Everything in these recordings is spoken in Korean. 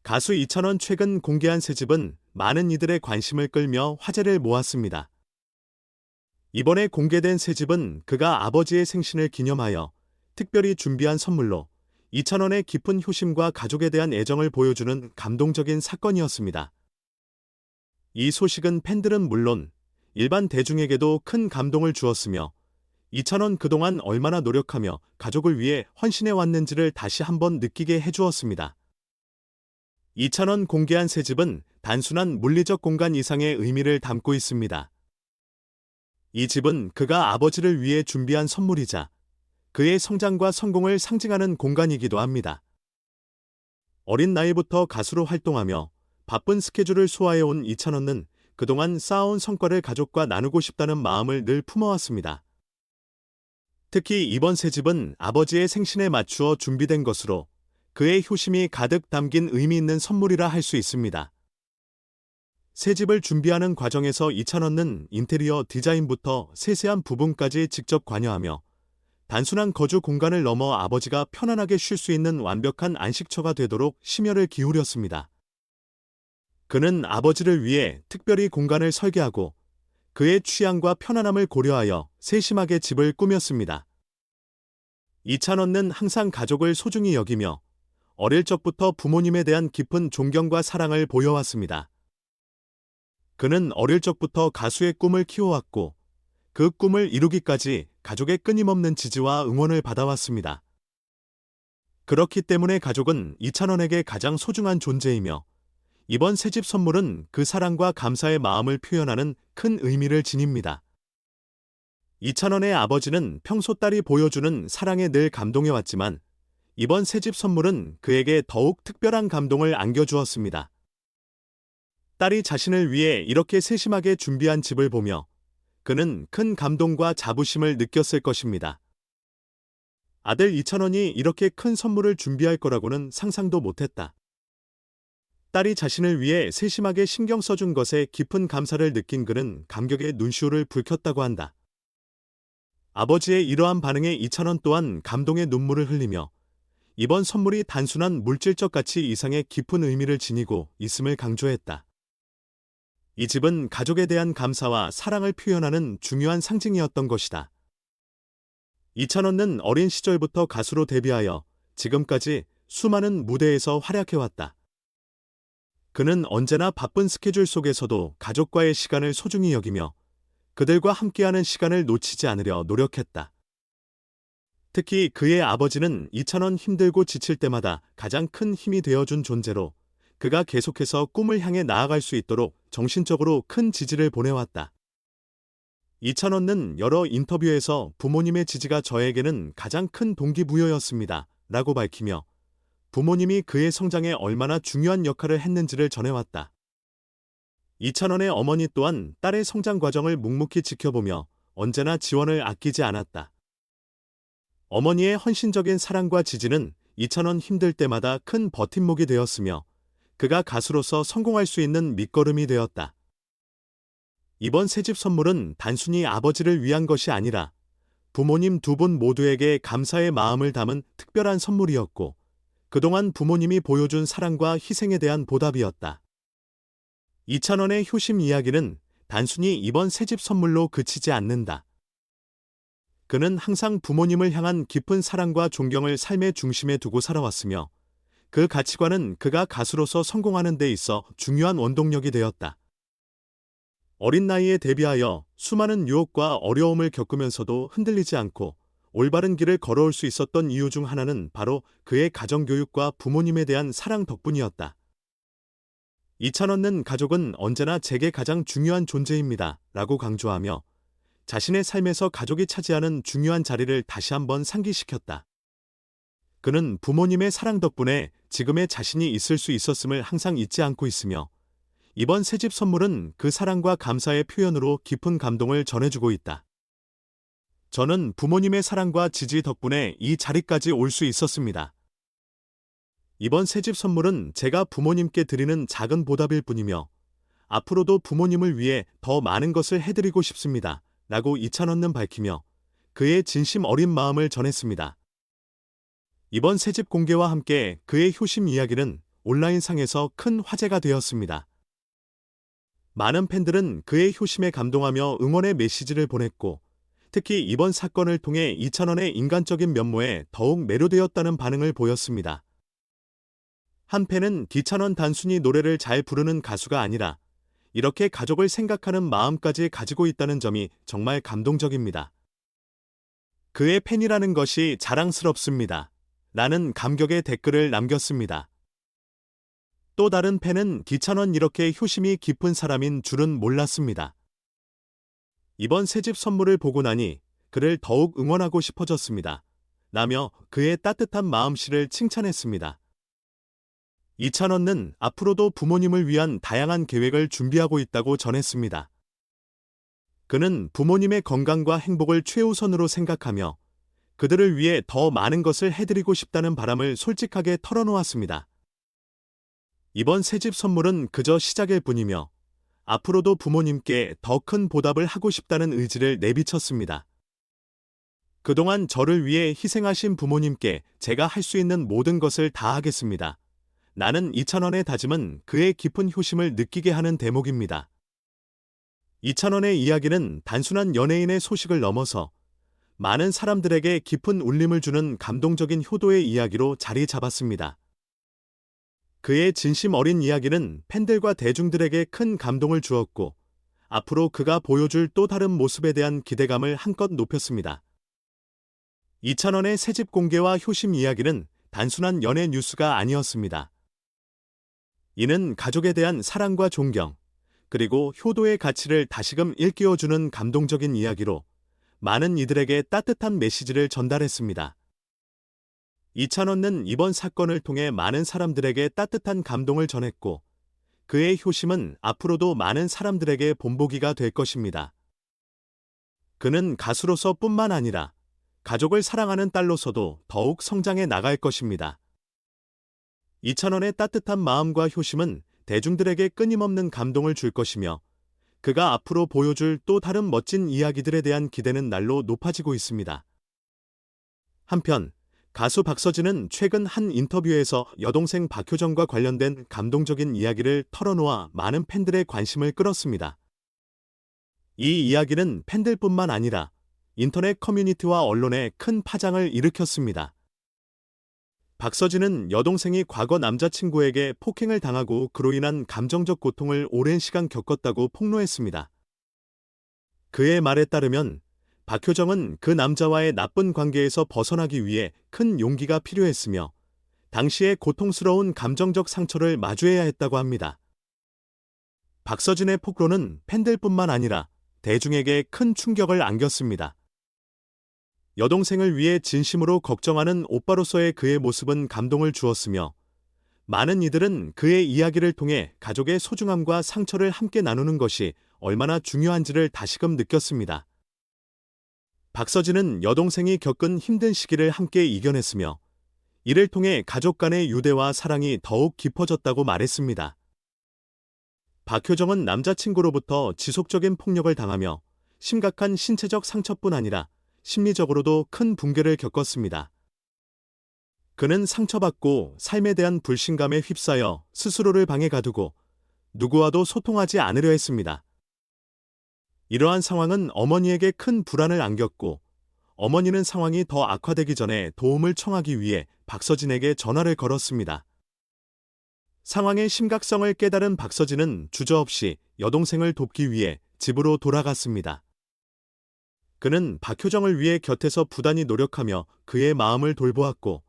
가수 이찬원 최근 공개한 새 집은 많은 이들의 관심을 끌며 화제를 모았습니다. 이번에 공개된 새 집은 그가 아버지의 생신을 기념하여 특별히 준비한 선물로 이찬원의 깊은 효심과 가족에 대한 애정을 보여주는 감동적인 사건이었습니다. 이 소식은 팬들은 물론 일반 대중에게도 큰 감동을 주었으며 이찬원 그동안 얼마나 노력하며 가족을 위해 헌신해 왔는지를 다시 한번 느끼게 해주었습니다. 이찬원 공개한 새 집은 단순한 물리적 공간 이상의 의미를 담고 있습니다. 이 집은 그가 아버지를 위해 준비한 선물이자 그의 성장과 성공을 상징하는 공간이기도 합니다. 어린 나이부터 가수로 활동하며 바쁜 스케줄을 소화해온 이찬원은 그동안 쌓아온 성과를 가족과 나누고 싶다는 마음을 늘 품어왔습니다. 특히 이번 새 집은 아버지의 생신에 맞추어 준비된 것으로 그의 효심이 가득 담긴 의미 있는 선물이라 할 수 있습니다. 새 집을 준비하는 과정에서 이찬원은 인테리어 디자인부터 세세한 부분까지 직접 관여하며 단순한 거주 공간을 넘어 아버지가 편안하게 쉴 수 있는 완벽한 안식처가 되도록 심혈을 기울였습니다. 그는 아버지를 위해 특별히 공간을 설계하고 그의 취향과 편안함을 고려하여 세심하게 집을 꾸몄습니다. 이찬원은 항상 가족을 소중히 여기며 어릴 적부터 부모님에 대한 깊은 존경과 사랑을 보여왔습니다. 그는 어릴 적부터 가수의 꿈을 키워왔고 그 꿈을 이루기까지 가족의 끊임없는 지지와 응원을 받아왔습니다. 그렇기 때문에 가족은 이찬원에게 가장 소중한 존재이며 이번 새집 선물은 그 사랑과 감사의 마음을 표현하는 큰 의미를 지닙니다. 이찬원의 아버지는 평소 딸이 보여주는 사랑에 늘 감동해왔지만 이번 새집 선물은 그에게 더욱 특별한 감동을 안겨주었습니다. 딸이 자신을 위해 이렇게 세심하게 준비한 집을 보며 그는 큰 감동과 자부심을 느꼈을 것입니다. 아들 이찬원이 이렇게 큰 선물을 준비할 거라고는 상상도 못했다. 딸이 자신을 위해 세심하게 신경 써준 것에 깊은 감사를 느낀 그는 감격에 눈시울을 붉혔다고 한다. 아버지의 이러한 반응에 이찬원 또한 감동의 눈물을 흘리며 이번 선물이 단순한 물질적 가치 이상의 깊은 의미를 지니고 있음을 강조했다. 이 집은 가족에 대한 감사와 사랑을 표현하는 중요한 상징이었던 것이다. 이찬원은 어린 시절부터 가수로 데뷔하여 지금까지 수많은 무대에서 활약해왔다. 그는 언제나 바쁜 스케줄 속에서도 가족과의 시간을 소중히 여기며 그들과 함께하는 시간을 놓치지 않으려 노력했다. 특히 그의 아버지는 이찬원 힘들고 지칠 때마다 가장 큰 힘이 되어준 존재로 그가 계속해서 꿈을 향해 나아갈 수 있도록 정신적으로 큰 지지를 보내왔다. 이찬원은 여러 인터뷰에서 부모님의 지지가 저에게는 가장 큰 동기부여였습니다. 라고 밝히며 부모님이 그의 성장에 얼마나 중요한 역할을 했는지를 전해왔다. 이찬원의 어머니 또한 딸의 성장 과정을 묵묵히 지켜보며 언제나 지원을 아끼지 않았다. 어머니의 헌신적인 사랑과 지지는 이찬원 힘들 때마다 큰 버팀목이 되었으며 그가 가수로서 성공할 수 있는 밑거름이 되었다. 이번 새집 선물은 단순히 아버지를 위한 것이 아니라 부모님 두 분 모두에게 감사의 마음을 담은 특별한 선물이었고 그동안 부모님이 보여준 사랑과 희생에 대한 보답이었다. 이찬원의 효심 이야기는 단순히 이번 새집 선물로 그치지 않는다. 그는 항상 부모님을 향한 깊은 사랑과 존경을 삶의 중심에 두고 살아왔으며 그 가치관은 그가 가수로서 성공하는 데 있어 중요한 원동력이 되었다. 어린 나이에 데뷔하여 수많은 유혹과 어려움을 겪으면서도 흔들리지 않고 올바른 길을 걸어올 수 있었던 이유 중 하나는 바로 그의 가정교육과 부모님에 대한 사랑 덕분이었다. 이찬원은 가족은 언제나 제게 가장 중요한 존재입니다. 라고 강조하며 자신의 삶에서 가족이 차지하는 중요한 자리를 다시 한번 상기시켰다. 그는 부모님의 사랑 덕분에 지금의 자신이 있을 수 있었음을 항상 잊지 않고 있으며 이번 새집 선물은 그 사랑과 감사의 표현으로 깊은 감동을 전해주고 있다. 저는 부모님의 사랑과 지지 덕분에 이 자리까지 올 수 있었습니다. 이번 새집 선물은 제가 부모님께 드리는 작은 보답일 뿐이며 앞으로도 부모님을 위해 더 많은 것을 해드리고 싶습니다. 라고 이찬원은 밝히며 그의 진심 어린 마음을 전했습니다. 이번 새집 공개와 함께 그의 효심 이야기는 온라인상에서 큰 화제가 되었습니다. 많은 팬들은 그의 효심에 감동하며 응원의 메시지를 보냈고, 특히 이번 사건을 통해 이찬원의 인간적인 면모에 더욱 매료되었다는 반응을 보였습니다. 한 팬은 기찬원 단순히 노래를 잘 부르는 가수가 아니라 이렇게 가족을 생각하는 마음까지 가지고 있다는 점이 정말 감동적입니다. 그의 팬이라는 것이 자랑스럽습니다. 라는 감격의 댓글을 남겼습니다. 또 다른 팬은 기찬원 이렇게 효심이 깊은 사람인 줄은 몰랐습니다. 이번 새집 선물을 보고 나니 그를 더욱 응원하고 싶어졌습니다. 라며 그의 따뜻한 마음씨를 칭찬했습니다. 이찬원은 앞으로도 부모님을 위한 다양한 계획을 준비하고 있다고 전했습니다. 그는 부모님의 건강과 행복을 최우선으로 생각하며 그들을 위해 더 많은 것을 해드리고 싶다는 바람을 솔직하게 털어놓았습니다. 이번 새집 선물은 그저 시작일 뿐이며 앞으로도 부모님께 더 큰 보답을 하고 싶다는 의지를 내비쳤습니다. 그동안 저를 위해 희생하신 부모님께 제가 할 수 있는 모든 것을 다 하겠습니다. 나는 이찬원의 다짐은 그의 깊은 효심을 느끼게 하는 대목입니다. 이찬원의 이야기는 단순한 연예인의 소식을 넘어서 많은 사람들에게 깊은 울림을 주는 감동적인 효도의 이야기로 자리 잡았습니다. 그의 진심 어린 이야기는 팬들과 대중들에게 큰 감동을 주었고, 앞으로 그가 보여줄 또 다른 모습에 대한 기대감을 한껏 높였습니다. 이찬원의 새집 공개와 효심 이야기는 단순한 연예 뉴스가 아니었습니다. 이는 가족에 대한 사랑과 존경, 그리고 효도의 가치를 다시금 일깨워주는 감동적인 이야기로 많은 이들에게 따뜻한 메시지를 전달했습니다. 이찬원은 이번 사건을 통해 많은 사람들에게 따뜻한 감동을 전했고, 그의 효심은 앞으로도 많은 사람들에게 본보기가 될 것입니다. 그는 가수로서 뿐만 아니라 가족을 사랑하는 딸로서도 더욱 성장해 나갈 것입니다. 이찬원의 따뜻한 마음과 효심은 대중들에게 끊임없는 감동을 줄 것이며, 그가 앞으로 보여줄 또 다른 멋진 이야기들에 대한 기대는 날로 높아지고 있습니다. 한편 가수 박서진은 최근 한 인터뷰에서 여동생 박효정과 관련된 감동적인 이야기를 털어놓아 많은 팬들의 관심을 끌었습니다. 이 이야기는 팬들뿐만 아니라 인터넷 커뮤니티와 언론에 큰 파장을 일으켰습니다. 박서진은 여동생이 과거 남자친구에게 폭행을 당하고 그로 인한 감정적 고통을 오랜 시간 겪었다고 폭로했습니다. 그의 말에 따르면 박효정은 그 남자와의 나쁜 관계에서 벗어나기 위해 큰 용기가 필요했으며 당시의 고통스러운 감정적 상처를 마주해야 했다고 합니다. 박서진의 폭로는 팬들뿐만 아니라 대중에게 큰 충격을 안겼습니다. 여동생을 위해 진심으로 걱정하는 오빠로서의 그의 모습은 감동을 주었으며, 많은 이들은 그의 이야기를 통해 가족의 소중함과 상처를 함께 나누는 것이 얼마나 중요한지를 다시금 느꼈습니다. 박서진은 여동생이 겪은 힘든 시기를 함께 이겨냈으며, 이를 통해 가족 간의 유대와 사랑이 더욱 깊어졌다고 말했습니다. 박효정은 남자친구로부터 지속적인 폭력을 당하며 심각한 신체적 상처뿐 아니라 심리적으로도 큰 붕괴를 겪었습니다. 그는 상처받고 삶에 대한 불신감에 휩싸여 스스로를 방에 가두고 누구와도 소통하지 않으려 했습니다. 이러한 상황은 어머니에게 큰 불안을 안겼고, 어머니는 상황이 더 악화되기 전에 도움을 청하기 위해 박서진에게 전화를 걸었습니다. 상황의 심각성을 깨달은 박서진은 주저없이 여동생을 돕기 위해 집으로 돌아갔습니다. 그는 박효정을 위해 곁에서 부단히 노력하며 그의 마음을 돌보았고,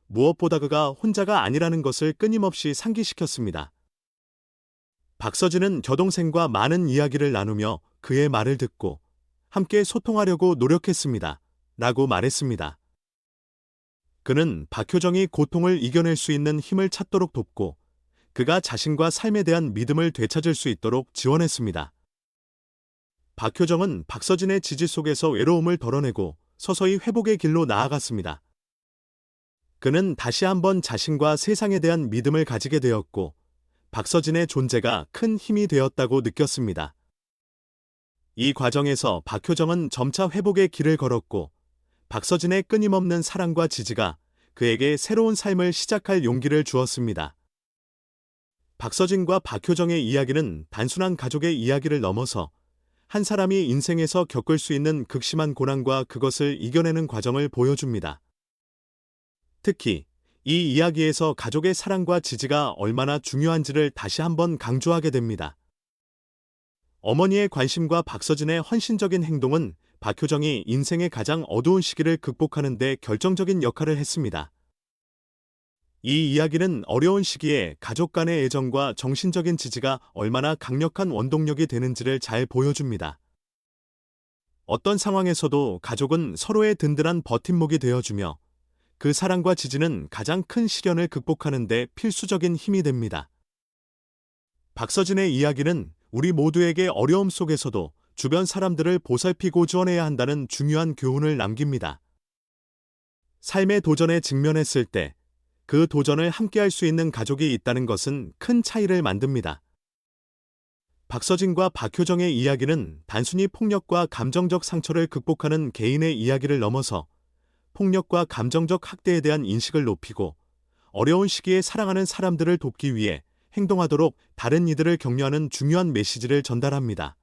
무엇보다 그가 혼자가 아니라는 것을 끊임없이 상기시켰습니다. 박서진은 여동생과 많은 이야기를 나누며 그의 말을 듣고 함께 소통하려고 노력했습니다. 라고 말했습니다. 그는 박효정이 고통을 이겨낼 수 있는 힘을 찾도록 돕고, 그가 자신과 삶에 대한 믿음을 되찾을 수 있도록 지원했습니다. 박효정은 박서진의 지지 속에서 외로움을 덜어내고 서서히 회복의 길로 나아갔습니다. 그는 다시 한번 자신과 세상에 대한 믿음을 가지게 되었고, 박서진의 존재가 큰 힘이 되었다고 느꼈습니다. 이 과정에서 박효정은 점차 회복의 길을 걸었고, 박서진의 끊임없는 사랑과 지지가 그에게 새로운 삶을 시작할 용기를 주었습니다. 박서진과 박효정의 이야기는 단순한 가족의 이야기를 넘어서 한 사람이 인생에서 겪을 수 있는 극심한 고난과 그것을 이겨내는 과정을 보여줍니다. 특히 이 이야기에서 가족의 사랑과 지지가 얼마나 중요한지를 다시 한번 강조하게 됩니다. 어머니의 관심과 박서진의 헌신적인 행동은 박효정이 인생의 가장 어두운 시기를 극복하는 데 결정적인 역할을 했습니다. 이 이야기는 어려운 시기에 가족 간의 애정과 정신적인 지지가 얼마나 강력한 원동력이 되는지를 잘 보여줍니다. 어떤 상황에서도 가족은 서로의 든든한 버팀목이 되어주며 그 사랑과 지지는 가장 큰 시련을 극복하는 데 필수적인 힘이 됩니다. 박서진의 이야기는 우리 모두에게 어려움 속에서도 주변 사람들을 보살피고 지원해야 한다는 중요한 교훈을 남깁니다. 삶의 도전에 직면했을 때 그 도전을 함께할 수 있는 가족이 있다는 것은 큰 차이를 만듭니다. 박서진과 박효정의 이야기는 단순히 폭력과 감정적 상처를 극복하는 개인의 이야기를 넘어서 폭력과 감정적 학대에 대한 인식을 높이고 어려운 시기에 사랑하는 사람들을 돕기 위해 행동하도록 다른 이들을 격려하는 중요한 메시지를 전달합니다.